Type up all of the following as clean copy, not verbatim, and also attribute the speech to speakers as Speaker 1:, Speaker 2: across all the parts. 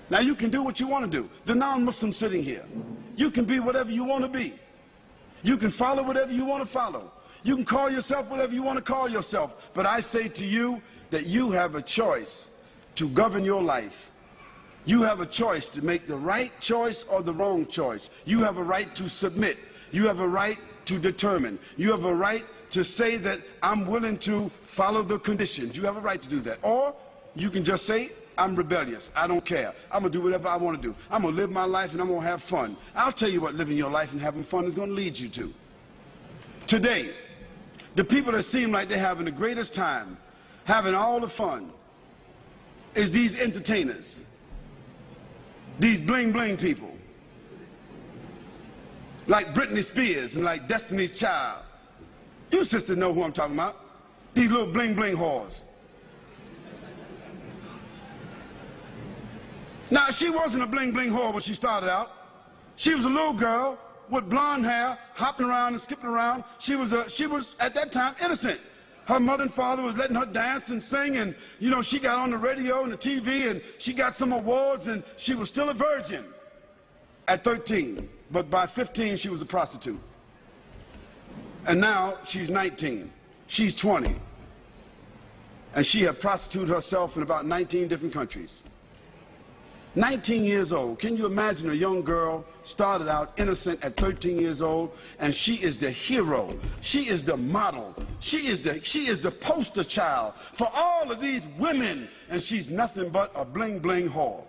Speaker 1: Now you can do what you want to do. The non-Muslim sitting here, you can be whatever you want to be. You can follow whatever you want to follow. You can call yourself whatever you want to call yourself. But I say to you that you have a choice to govern your life. You have a choice to make the right choice or the wrong choice. You have a right to submit. You have a right to determine. You have a right to say that I'm willing to follow the conditions. You have a right to do that. Or you can just say, I'm rebellious. I don't care. I'm going to do whatever I want to do. I'm going to live my life and I'm going to have fun. I'll tell you what living your life and having fun is going to lead you to. Today, the people that seem like they're having the greatest time, having all the fun, is these entertainers. These bling bling people. Like Britney Spears and like Destiny's Child. You sisters know who I'm talking about. These little bling bling whores. Now, she wasn't a bling bling whore when she started out. She was a little girl with blonde hair, hopping around and skipping around. She was at that time innocent. Her mother and father was letting her dance and sing, and you know, she got on the radio and the TV and she got some awards, and she was still a virgin at 13. But by 15 she was a prostitute. And now she's 19. She's 20. And she had prostituted herself in about 19 different countries. 19 years old. Can you imagine a young girl started out innocent at 13 years old, and she is the hero. She is the model. She is the poster child for all of these women, and she's nothing but a bling bling whore.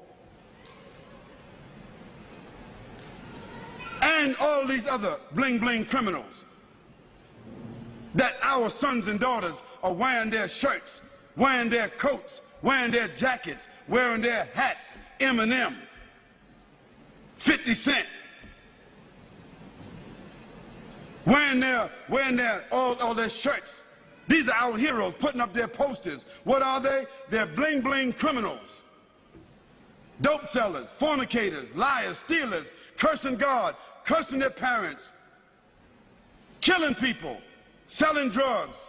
Speaker 1: And all these other bling bling criminals that our sons and daughters are wearing their shirts, wearing their coats, wearing their jackets, wearing their hats. Eminem, 50 Cent, wearing all their shirts. These are our heroes putting up their posters. What are they? They're bling bling criminals. Dope sellers, fornicators, liars, stealers, cursing God, cursing their parents, killing people, selling drugs.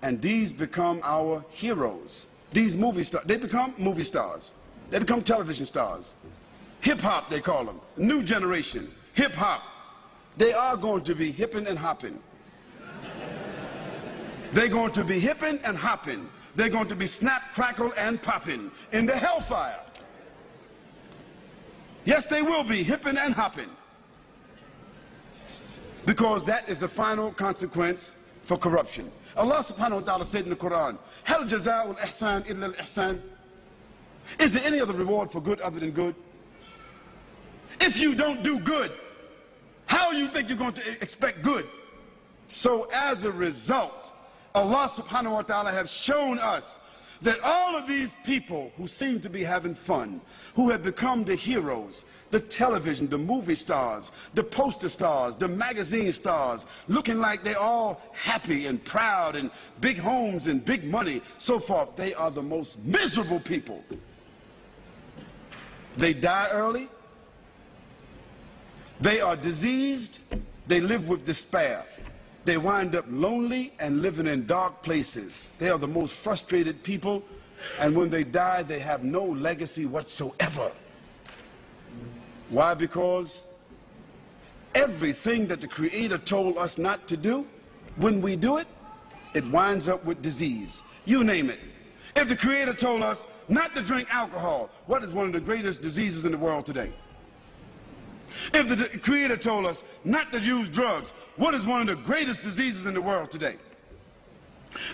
Speaker 1: And these become our heroes. These movie stars, they become movie stars. They become television stars. Hip-hop, they call them. New generation. Hip-hop. They are going to be hipping and hopping. They're going to be hipping and hopping. They're going to be snap, crackle, and popping in the hellfire. Yes, they will be hipping and hopping. Because that is the final consequence for corruption. Allah subhanahu wa ta'ala said in the Quran, Hal jaza'ul ihsan illa al-ihsan. Is there any other reward for good other than good? If you don't do good, how do you think you're going to expect good? So as a result, Allah subhanahu wa ta'ala has shown us that all of these people who seem to be having fun, who have become the heroes, the television, the movie stars, the poster stars, the magazine stars, looking like they're all happy and proud and big homes and big money, so forth, they are the most miserable people. They die early. They are diseased. They live with despair. They wind up lonely and living in dark places. They are the most frustrated people, and when they die, they have no legacy whatsoever. Why? Because everything that the Creator told us not to do, when we do it, it winds up with disease. You name it. If the Creator told us not to drink alcohol, what is one of the greatest diseases in the world today? If the Creator told us not to use drugs, what is one of the greatest diseases in the world today?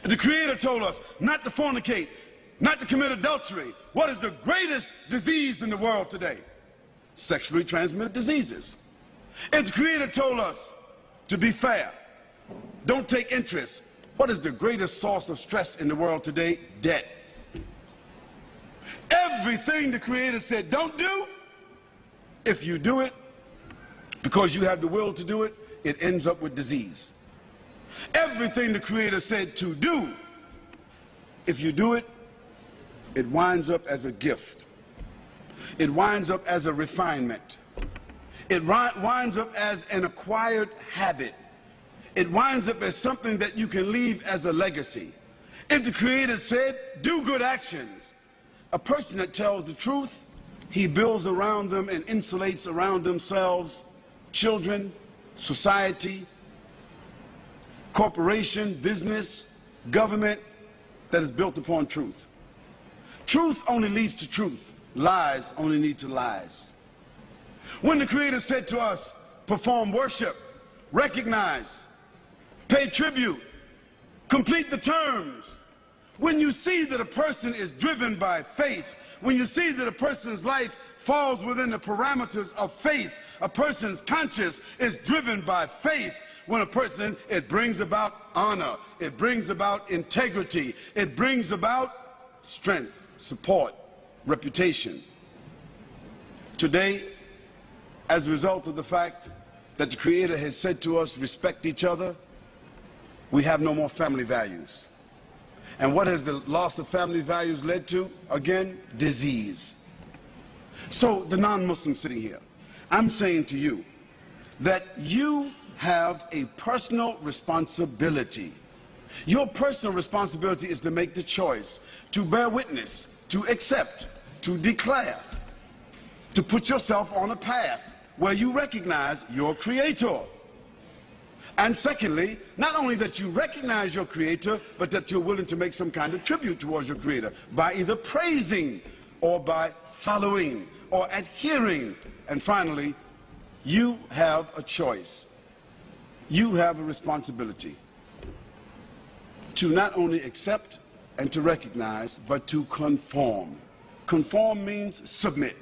Speaker 1: If the Creator told us not to fornicate, not to commit adultery, what is the greatest disease in the world today? Sexually transmitted diseases. If the Creator told us to be fair, don't take interest, what is the greatest source of stress in the world today? Debt. Everything the Creator said don't do, if you do it because you have the will to do it, it ends up with disease. Everything the Creator said to do, if you do it, it winds up as a gift. It winds up as a refinement. It winds up as an acquired habit. It winds up as something that you can leave as a legacy. If the Creator said, do good actions, a person that tells the truth He builds around them and insulates around themselves children, society, corporation, business, government that is built upon truth. Truth only leads to truth. Lies only lead to lies. When the Creator said to us, perform worship, recognize, pay tribute, complete the terms, when you see that a person is driven by faith, when you see that a person's life falls within the parameters of faith, a person's conscience is driven by faith, when a person, it brings about honor, it brings about integrity, it brings about strength, support, reputation. Today, as a result of the fact that the Creator has said to us, respect each other, we have no more family values. And what has the loss of family values led to? Again, disease. So the non-Muslim sitting here, I'm saying to you that you have a personal responsibility. Your personal responsibility is to make the choice, to bear witness, to accept, to declare, to put yourself on a path where you recognize your Creator. And secondly, not only that you recognize your Creator, but that you're willing to make some kind of tribute towards your Creator by either praising or by following or adhering. And finally, you have a choice. You have a responsibility to not only accept and to recognize, but to conform. Conform means submit.